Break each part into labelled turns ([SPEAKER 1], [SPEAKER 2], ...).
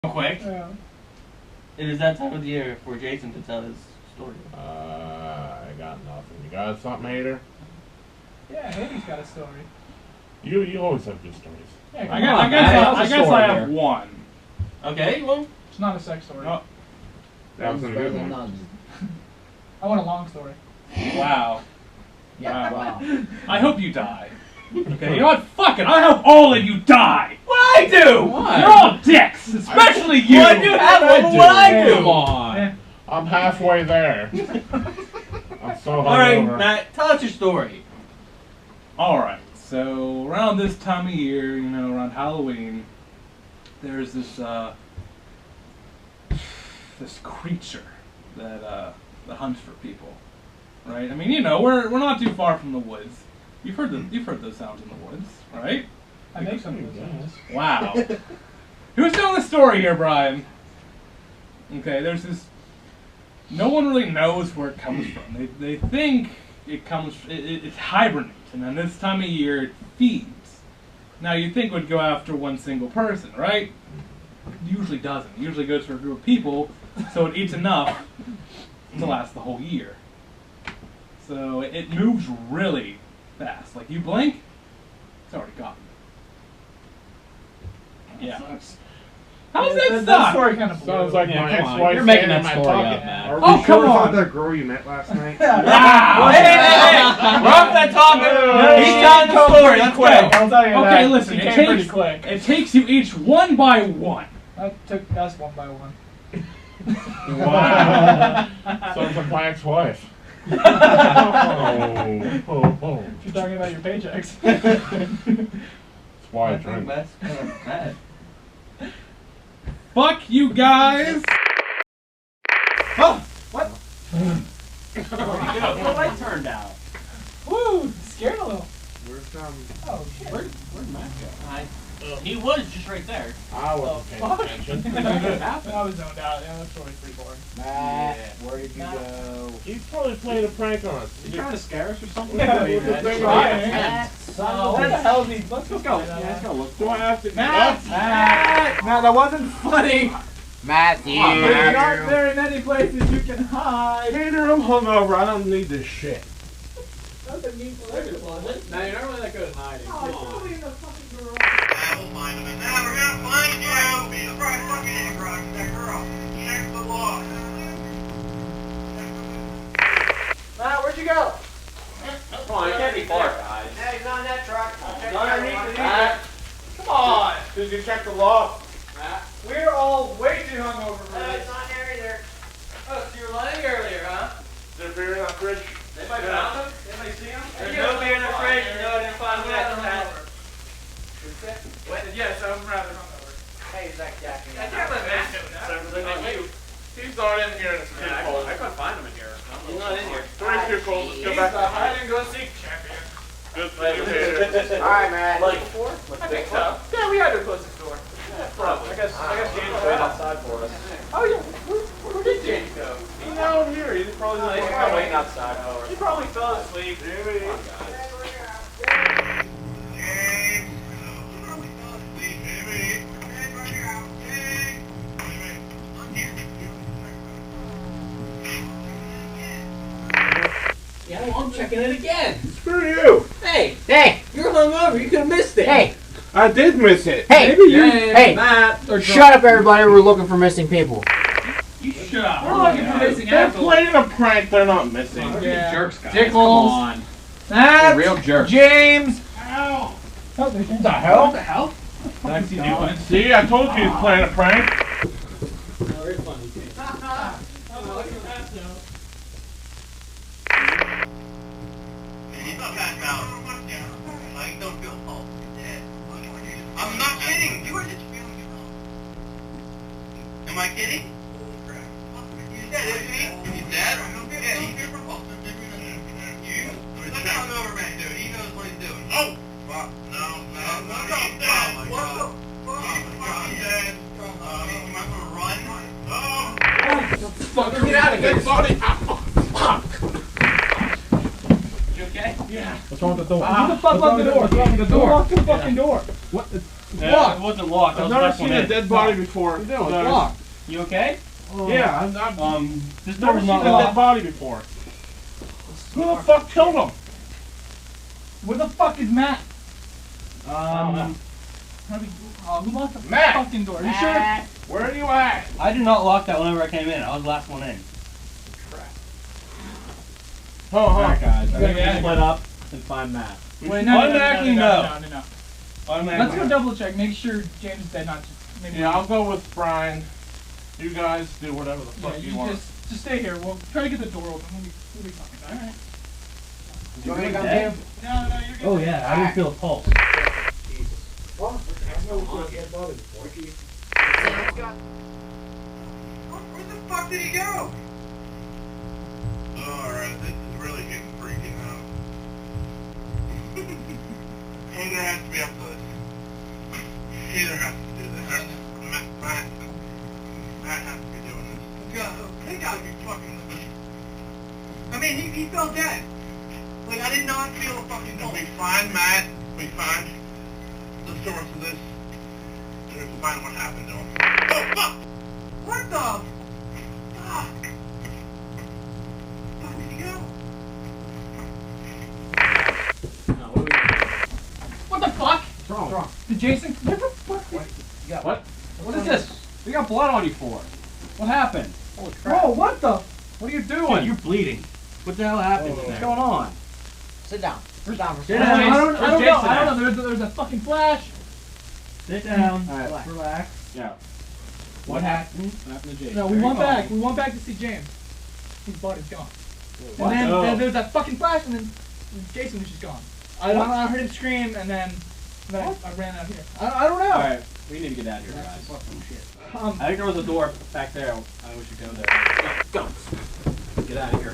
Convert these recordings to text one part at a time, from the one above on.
[SPEAKER 1] quick.
[SPEAKER 2] Yeah.
[SPEAKER 1] It is that time of the year for Jason to tell his story.
[SPEAKER 3] I got nothing. You got something, Hater?
[SPEAKER 2] Yeah, Andy's got a story.
[SPEAKER 3] You always have good stories.
[SPEAKER 2] Yeah,
[SPEAKER 4] I guess I have one.
[SPEAKER 1] Okay, well.
[SPEAKER 2] It's not a sex story.
[SPEAKER 4] Oh.
[SPEAKER 3] That was a good one.
[SPEAKER 2] I want a long story.
[SPEAKER 4] Wow.
[SPEAKER 5] Yeah, wow.
[SPEAKER 4] I hope you die. Okay, you know what? Fuck it. I hope all of you die.
[SPEAKER 1] What I do?
[SPEAKER 5] Why?
[SPEAKER 4] You're all dicks, especially you.
[SPEAKER 1] Well, I do have one. What I do?
[SPEAKER 5] Come on.
[SPEAKER 2] Yeah.
[SPEAKER 3] I'm halfway there. I'm so
[SPEAKER 1] All right,
[SPEAKER 3] hungover.
[SPEAKER 1] Matt, tell us your story.
[SPEAKER 4] All right. So around this time of year, you know, around Halloween, there's this this creature that hunts for people, right? I mean, you know, we're not too far from the woods. You've heard those sounds in the woods, right?
[SPEAKER 2] I make some of those sounds.
[SPEAKER 4] Wow. Who's telling the story here, Brian? Okay, there's this. No one really knows where it comes from. They think it comes. It hibernates, and then this time of year it feeds. Now you'd think it would go after one single person, right? It usually doesn't. It usually goes for a group of people, so it eats enough to last the whole year. So it moves really fast. Like you blink, it's already gone. Yeah. How's that
[SPEAKER 2] That story
[SPEAKER 4] stop?
[SPEAKER 2] kind of
[SPEAKER 3] Sounds like
[SPEAKER 5] Yeah,
[SPEAKER 3] my
[SPEAKER 5] come on.
[SPEAKER 3] ex-wife
[SPEAKER 5] You're making
[SPEAKER 3] saying
[SPEAKER 5] that
[SPEAKER 3] in my
[SPEAKER 5] story
[SPEAKER 3] pocket.
[SPEAKER 5] up, man.
[SPEAKER 3] Are we
[SPEAKER 4] Oh,
[SPEAKER 3] sure
[SPEAKER 4] come
[SPEAKER 3] it's not
[SPEAKER 4] on.
[SPEAKER 3] that girl you met last night?
[SPEAKER 4] Wow.
[SPEAKER 1] Hey, we're off that topic. He's telling the story. Let's
[SPEAKER 2] quick.
[SPEAKER 1] go.
[SPEAKER 2] I'll tell you that.
[SPEAKER 4] Okay, listen.
[SPEAKER 2] She
[SPEAKER 4] It
[SPEAKER 2] came pretty
[SPEAKER 4] takes
[SPEAKER 2] quick.
[SPEAKER 4] it takes you each one by one.
[SPEAKER 2] That took us one by one.
[SPEAKER 3] Wow. Sounds like my ex-wife. Oh.
[SPEAKER 2] She's talking about your paychecks.
[SPEAKER 3] That's why I
[SPEAKER 1] I think
[SPEAKER 3] drink.
[SPEAKER 1] that's kind of bad.
[SPEAKER 4] Fuck you guys.
[SPEAKER 1] Oh, what?
[SPEAKER 5] The light turned out.
[SPEAKER 2] Woo! Scared a little.
[SPEAKER 3] Where's
[SPEAKER 2] Oh shit.
[SPEAKER 5] Where'd Matt go?
[SPEAKER 1] He was just right there.
[SPEAKER 3] I wasn't paying
[SPEAKER 2] Fuck.
[SPEAKER 3] attention.
[SPEAKER 2] I was zoned out. Yeah, that story's pretty boring.
[SPEAKER 5] Matt, where did you go?
[SPEAKER 3] He's probably playing a prank on us.
[SPEAKER 5] You trying to scare us or something?
[SPEAKER 2] Yeah,
[SPEAKER 3] what's the thing
[SPEAKER 2] trying.
[SPEAKER 5] Matt,
[SPEAKER 2] What the hell is he? Let's
[SPEAKER 5] Let's
[SPEAKER 2] go.
[SPEAKER 5] go. Yeah, let's go look
[SPEAKER 3] Do
[SPEAKER 5] for
[SPEAKER 3] I
[SPEAKER 5] him.
[SPEAKER 3] have to
[SPEAKER 2] Matt! Matt! Matt, that wasn't funny.
[SPEAKER 5] Matthew.
[SPEAKER 2] There's not very many places you can hide.
[SPEAKER 3] Hater, I'm hungover. I don't need this shit.
[SPEAKER 2] Doesn't mean for everyone.
[SPEAKER 5] Now, you're not really that good at hiding.
[SPEAKER 2] Oh,
[SPEAKER 5] Come
[SPEAKER 2] it's
[SPEAKER 5] on.
[SPEAKER 2] probably in the fucking garage.
[SPEAKER 6] We'll find him, and now we're gonna find you! Be the first fucking rock, that girl. Check the law.
[SPEAKER 2] Matt, where'd you go?
[SPEAKER 5] Come on, you can't be far, guys.
[SPEAKER 6] Hey, he's on that truck.
[SPEAKER 5] Matt,
[SPEAKER 2] Come on.
[SPEAKER 3] Did you check the loft?
[SPEAKER 5] Matt.
[SPEAKER 2] We're all way too hungover for
[SPEAKER 6] No,
[SPEAKER 2] this.
[SPEAKER 6] it's not there either.
[SPEAKER 1] Oh, so you were lying earlier, huh?
[SPEAKER 3] Is there beer in that fridge?
[SPEAKER 5] Anybody found him? Anybody see him?
[SPEAKER 1] There's no beer in the fridge. No, I didn't find that.
[SPEAKER 2] Yes, I'm rather hungover.
[SPEAKER 6] Hey, Zach Jackie.
[SPEAKER 1] I can't let Matt do that.
[SPEAKER 3] He's not in here and it's too cold.
[SPEAKER 5] I couldn't find him in here.
[SPEAKER 1] He's not in here.
[SPEAKER 3] Three too cold. Let's go back to the
[SPEAKER 2] hide and go seek champion.
[SPEAKER 3] Good for you, Hater.
[SPEAKER 6] Alright, man.
[SPEAKER 1] Like,
[SPEAKER 2] I think so. Yeah, we had to close the door.
[SPEAKER 5] Probably.
[SPEAKER 2] I guess James
[SPEAKER 5] Wait
[SPEAKER 2] waited.
[SPEAKER 5] outside for us.
[SPEAKER 2] Oh yeah, where did James go?
[SPEAKER 3] He's out here. He's probably
[SPEAKER 5] He's
[SPEAKER 3] just
[SPEAKER 5] probably waiting outside for us.
[SPEAKER 2] He probably fell asleep.
[SPEAKER 3] Maybe.
[SPEAKER 5] Come on, guys.
[SPEAKER 6] James. You probably fell asleep, baby. James, right here. James.
[SPEAKER 1] yeah, well, I'm checking it again.
[SPEAKER 3] Screw you.
[SPEAKER 1] Hey,
[SPEAKER 5] Hey!
[SPEAKER 1] you're hungover. You could have missed it.
[SPEAKER 5] Hey!
[SPEAKER 3] I did miss it.
[SPEAKER 5] Hey!
[SPEAKER 1] Maybe you.
[SPEAKER 5] Hey!
[SPEAKER 1] Matt. Or
[SPEAKER 5] Shut up, everybody. We're looking for missing people.
[SPEAKER 4] You shut up.
[SPEAKER 1] We're looking for missing
[SPEAKER 3] They're
[SPEAKER 1] assholes.
[SPEAKER 3] playing a prank. They're not missing.
[SPEAKER 2] Yeah.
[SPEAKER 5] Jerks, guys.
[SPEAKER 2] Dickles.
[SPEAKER 5] Come on.
[SPEAKER 2] Matt.
[SPEAKER 5] You're real jerks.
[SPEAKER 2] James.
[SPEAKER 3] Ow.
[SPEAKER 2] Oh, there's James. The hell?
[SPEAKER 1] What the hell?
[SPEAKER 4] Nice doing.
[SPEAKER 3] See, I told you he's playing a prank.
[SPEAKER 1] Very funny.
[SPEAKER 6] He's not passed out. I don't feel pulse. Dead. I'm not kidding. You were just feeling it wrong. Am I kidding? He's dead, isn't he? He's dead? Yeah, he's here for pulse. You? Look how hungover man, dude. He knows what he's doing. Oh! Fuck. No. What's up, Dad? What's up? He's dead. You might want to run. Oh!
[SPEAKER 1] Fucker, get out of here.
[SPEAKER 3] Fuck.
[SPEAKER 1] You okay?
[SPEAKER 3] Yeah.
[SPEAKER 2] What's wrong with the door? Who the fuck locked the door? What's wrong with the door? Who locked the fucking door? What?
[SPEAKER 1] Yeah, it wasn't locked. I
[SPEAKER 3] I've
[SPEAKER 1] was
[SPEAKER 3] never
[SPEAKER 1] left
[SPEAKER 3] seen
[SPEAKER 1] one
[SPEAKER 3] a
[SPEAKER 1] in.
[SPEAKER 3] dead body before.
[SPEAKER 5] No, it's
[SPEAKER 3] So-
[SPEAKER 5] locked.
[SPEAKER 1] You okay?
[SPEAKER 3] Yeah, I've
[SPEAKER 1] This door
[SPEAKER 3] never
[SPEAKER 1] was
[SPEAKER 3] seen
[SPEAKER 1] not
[SPEAKER 3] a dead
[SPEAKER 1] locked.
[SPEAKER 3] body before. Who the fuck killed him?
[SPEAKER 2] Where the fuck is Matt? Who locked the
[SPEAKER 3] Matt!
[SPEAKER 2] fucking door? Are you sure?
[SPEAKER 3] Where are you at?
[SPEAKER 1] I did not lock that whenever I came in. I was the last one in.
[SPEAKER 3] Alright,
[SPEAKER 5] guys.
[SPEAKER 2] I think we should
[SPEAKER 5] split up and find Matt.
[SPEAKER 2] Wait, no.
[SPEAKER 1] Automatically no.
[SPEAKER 2] No.
[SPEAKER 1] Automatically.
[SPEAKER 2] Let's go double check. Make sure James is dead, not just maybe.
[SPEAKER 3] Yeah, I'll go with Brian. You guys do whatever the fuck
[SPEAKER 2] Yeah,
[SPEAKER 3] you want.
[SPEAKER 2] just stay here. We'll try to get the door open. We'll be fine. All right.
[SPEAKER 5] You want me to come
[SPEAKER 1] dead?
[SPEAKER 5] too?
[SPEAKER 2] No, you're good.
[SPEAKER 1] Oh yeah, I didn't feel a pulse.
[SPEAKER 6] Where the fuck did he go? Alright, this is really getting freaking out. Who's gonna have to be up to this? Either has to do this. Matt has to be doing this. They gotta be fucking... I mean, he fell dead. Like, I did not feel a fucking pulse. We find Matt, we find the source of this, and we find what happened to him. Oh, fuck! What the? Fuck! Where did he go?
[SPEAKER 2] What the fuck?
[SPEAKER 5] What's wrong?
[SPEAKER 2] Did Jason? What the fuck?
[SPEAKER 1] What? What is this? We got blood on you for. What happened? Holy crap.
[SPEAKER 2] Bro, what the?
[SPEAKER 1] What are you doing? You're bleeding. What the hell happened? What's going on?
[SPEAKER 5] Sit down. Sit down for a
[SPEAKER 1] Sit
[SPEAKER 5] second.
[SPEAKER 1] down.
[SPEAKER 2] I don't know.
[SPEAKER 1] Jason
[SPEAKER 2] I don't know. There's a fucking flash.
[SPEAKER 1] Sit down.
[SPEAKER 5] Alright,
[SPEAKER 1] Relax.
[SPEAKER 5] Yeah.
[SPEAKER 1] What happened?
[SPEAKER 5] What happened to Jake?
[SPEAKER 2] No, we went back. We went back to see James. His body's gone.
[SPEAKER 5] What?
[SPEAKER 2] And
[SPEAKER 1] Oh.
[SPEAKER 2] then there's that fucking flash, and then Jason was just gone. I heard him scream, and then I ran out here. I don't know.
[SPEAKER 1] Alright, we need to get out of here, guys. I think there was a door back there. I think we should go there. Go. Get out of here.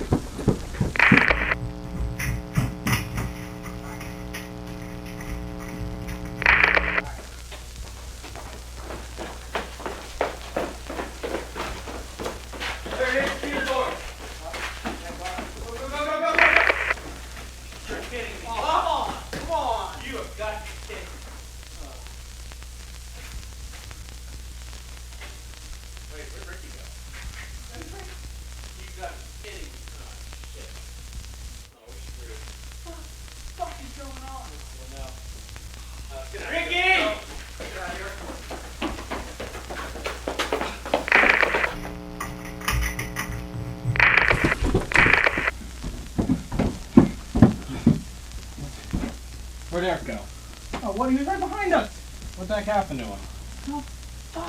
[SPEAKER 1] Where'd Eric go?
[SPEAKER 2] Oh, what? He was right behind us.
[SPEAKER 1] What the heck happened to him?
[SPEAKER 2] Oh, fuck.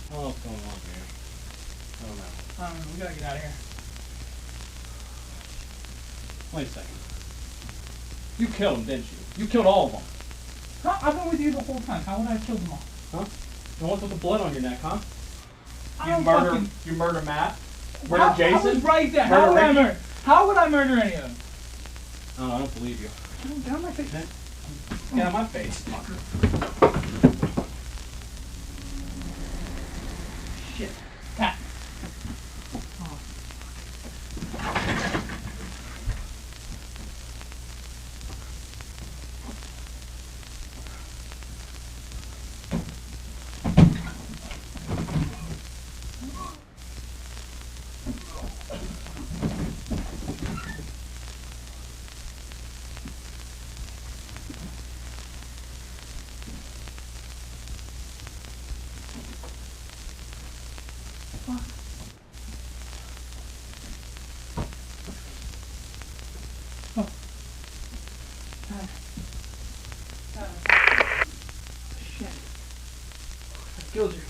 [SPEAKER 1] I don't know what's going on here. I don't know.
[SPEAKER 2] I don't know. We gotta get out of here.
[SPEAKER 1] Wait a second. You killed him, didn't you? You killed all of them.
[SPEAKER 2] Huh? I've been with you the whole time. How would I have killed them all?
[SPEAKER 1] Huh? And what's with the blood on your neck, huh?
[SPEAKER 2] I
[SPEAKER 1] You
[SPEAKER 2] don't
[SPEAKER 1] murder.
[SPEAKER 2] fucking-
[SPEAKER 1] You murder Matt.
[SPEAKER 2] I
[SPEAKER 1] Murder
[SPEAKER 2] was
[SPEAKER 1] Jason.
[SPEAKER 2] right there.
[SPEAKER 1] Murder
[SPEAKER 2] How would I
[SPEAKER 1] Ricky?
[SPEAKER 2] murder? How would I murder any of them?
[SPEAKER 1] Oh, I don't believe you.
[SPEAKER 2] Get on my face.
[SPEAKER 1] Get out of my face.
[SPEAKER 2] Shit. Pat. Shit. I killed you.